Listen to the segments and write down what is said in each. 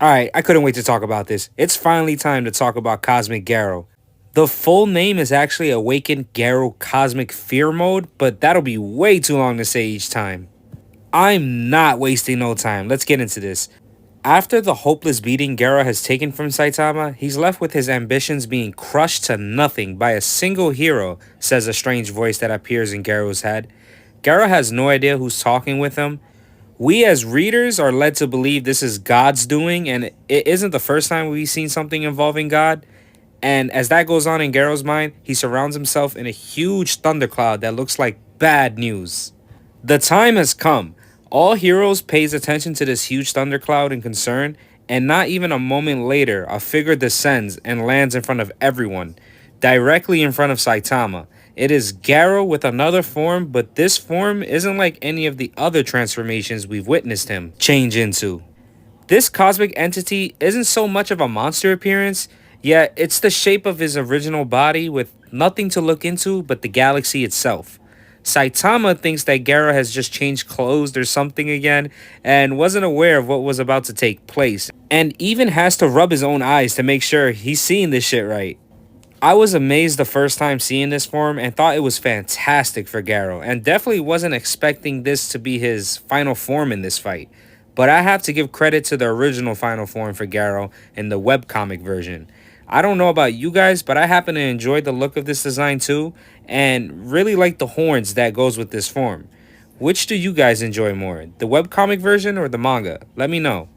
Alright, I couldn't wait to talk about this. It's finally time to talk about Cosmic Garou. The full name is actually Awakened Garou Cosmic Fear Mode, but that'll be way too long to say each time. I'm not wasting no time. Let's get into this. After the hopeless beating Garou has taken from Saitama, he's left with his ambitions being crushed to nothing by a single hero, says a strange voice that appears in Garou's head. Garou has no idea who's talking with him. We as readers are led to believe this is God's doing, and it isn't the first time we've seen something involving God. And as that goes on in Garou's mind, he surrounds himself in a huge thundercloud that looks like bad news. The time has come. All heroes pays attention to this huge thundercloud in concern, and not even a moment later, a figure descends and lands in front of everyone, directly in front of Saitama. It is Garou with another form, but this form isn't like any of the other transformations we've witnessed him change into. This cosmic entity isn't so much of a monster appearance, yet it's the shape of his original body with nothing to look into but the galaxy itself. Saitama thinks that Garou has just changed clothes or something again and wasn't aware of what was about to take place, and even has to rub his own eyes to make sure he's seeing this shit right. I was amazed the first time seeing this form and thought it was fantastic for Garou, and definitely wasn't expecting this to be his final form in this fight. But I have to give credit to the original final form for Garou in the webcomic version. I don't know about you guys, but I happen to enjoy the look of this design too, and really like the horns that goes with this form. Which do you guys enjoy more, the webcomic version or the manga? Let me know.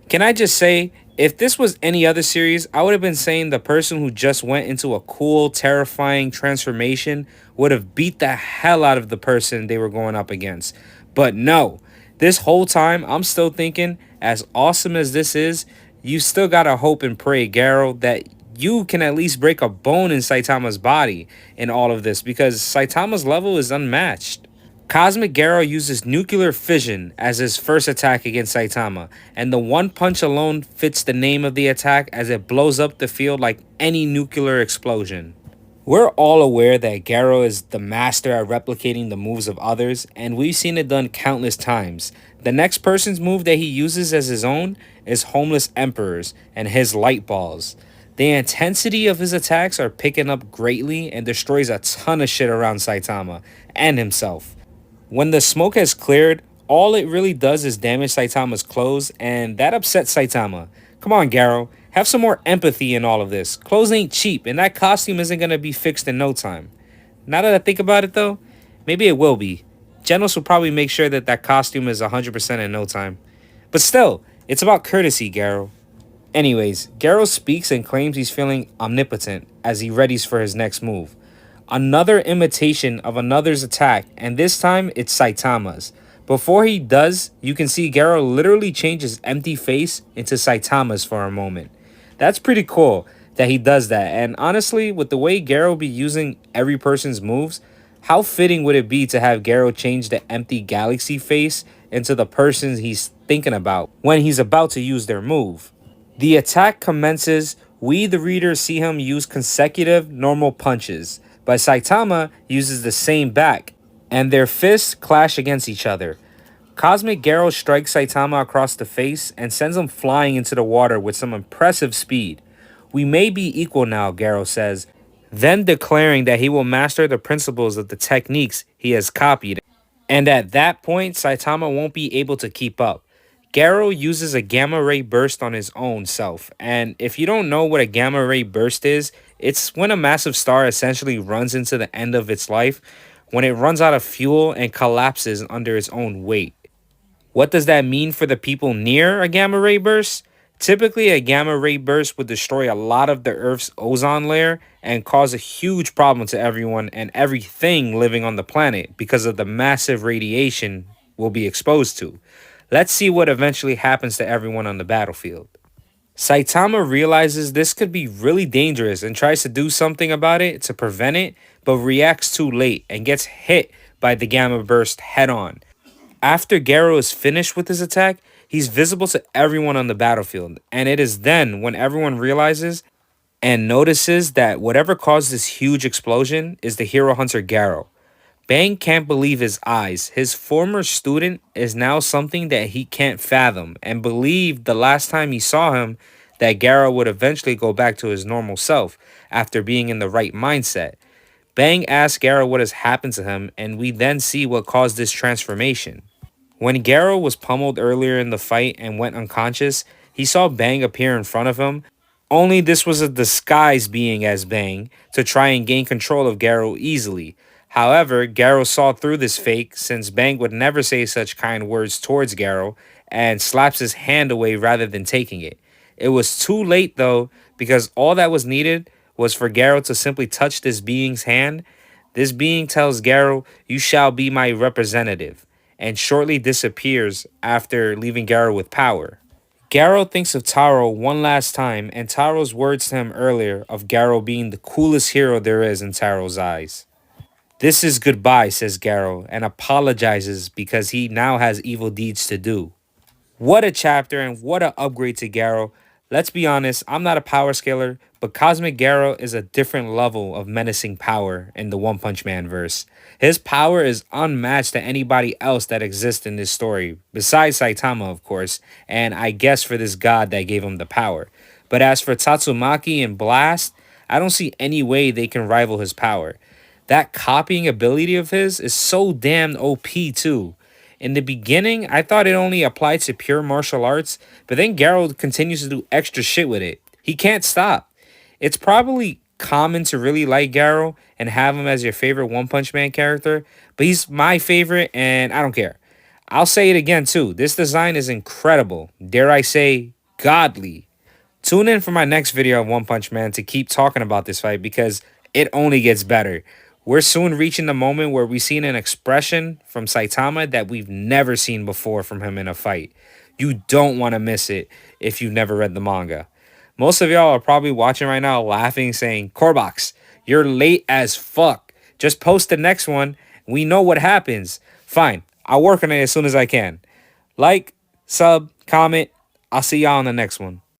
Can I just say, if this was any other series, I would have been saying the person who just went into a cool, terrifying transformation would have beat the hell out of the person they were going up against. But no, this whole time I'm still thinking, as awesome as this is, you still gotta hope and pray, Garou, that you can at least break a bone in Saitama's body in all of this, because Saitama's level is unmatched. Cosmic Garou uses nuclear fission as his first attack against Saitama, and the one punch alone fits the name of the attack as it blows up the field like any nuclear explosion. We're all aware that Garou is the master at replicating the moves of others, and we've seen it done countless times. The next person's move that he uses as his own is Homeless Emperor's and his light balls. The intensity of his attacks are picking up greatly and destroys a ton of shit around Saitama and himself. When the smoke has cleared, all it really does is damage Saitama's clothes, and that upsets Saitama. Come on, Garou, have some more empathy in all of this. Clothes ain't cheap, and that costume isn't gonna be fixed in no time. Now that I think about it though, maybe it will be. Genos will probably make sure that that costume is 100% in no time. But still, it's about courtesy, Garou. Anyways, Garou speaks and claims he's feeling omnipotent as he readies for his next move. Another imitation of another's attack, and this time it's Saitama's. Before he does, you can see Garou literally change his empty face into Saitama's for a moment. That's pretty cool that he does that, and honestly, with the way Garou be using every person's moves, how fitting would it be to have Garou change the empty galaxy face into the person he's thinking about when he's about to use their move? The attack commences, we the reader see him use consecutive normal punches, but Saitama uses the same back, and their fists clash against each other. Cosmic Garou strikes Saitama across the face and sends him flying into the water with some impressive speed. We may be equal now, Garou says, then declaring that he will master the principles of the techniques he has copied, and at that point Saitama won't be able to keep up. Garou uses a gamma ray burst on his own self, and if you don't know what a gamma ray burst is, it's when a massive star essentially runs into the end of its life, when it runs out of fuel and collapses under its own weight. What does that mean for the people near a gamma ray burst? Typically, a gamma ray burst would destroy a lot of the Earth's ozone layer and cause a huge problem to everyone and everything living on the planet because of the massive radiation we'll be exposed to. Let's see what eventually happens to everyone on the battlefield. Saitama realizes this could be really dangerous and tries to do something about it to prevent it, but reacts too late and gets hit by the gamma burst head on. After Garou is finished with his attack, he's visible to everyone on the battlefield, and it is then when everyone realizes and notices that whatever caused this huge explosion is the hero hunter Garou. Bang can't believe his eyes. His former student is now something that he can't fathom and believed the last time he saw him that Garou would eventually go back to his normal self after being in the right mindset. Bang asks Garou what has happened to him, and we then see what caused this transformation. When Garou was pummeled earlier in the fight and went unconscious, he saw Bang appear in front of him. Only this was a disguised being as Bang to try and gain control of Garou easily. However, Garou saw through this fake since Bang would never say such kind words towards Garou and slaps his hand away rather than taking it. It was too late though, because all that was needed was for Garou to simply touch this being's hand. This being tells Garou, "You shall be my representative," and shortly disappears after leaving Garou with power. Garou thinks of Taro one last time, and Taro's words to him earlier of Garou being the coolest hero there is in Taro's eyes. "This is goodbye," says Garou, and apologizes because he now has evil deeds to do. What a chapter and what a upgrade to Garou. Let's be honest, I'm not a power scaler, but Cosmic Garou is a different level of menacing power in the One Punch Man verse. His power is unmatched to anybody else that exists in this story, besides Saitama, of course, and I guess for this god that gave him the power. But as for Tatsumaki and Blast, I don't see any way they can rival his power. That copying ability of his is so damn OP too. In the beginning, I thought it only applied to pure martial arts, but then Garou continues to do extra shit with it. He can't stop. It's probably common to really like Garou and have him as your favorite One Punch Man character, but he's my favorite and I don't care. I'll say it again too. This design is incredible. Dare I say, godly. Tune in for my next video of One Punch Man to keep talking about this fight because it only gets better. We're soon reaching the moment where we've seen an expression from Saitama that we've never seen before from him in a fight. You don't want to miss it if you've never read the manga. Most of y'all are probably watching right now laughing, saying, Corbox, you're late as fuck. Just post the next one. We know what happens. Fine, I'll work on it as soon as I can. Like, sub, comment. I'll see y'all on the next one.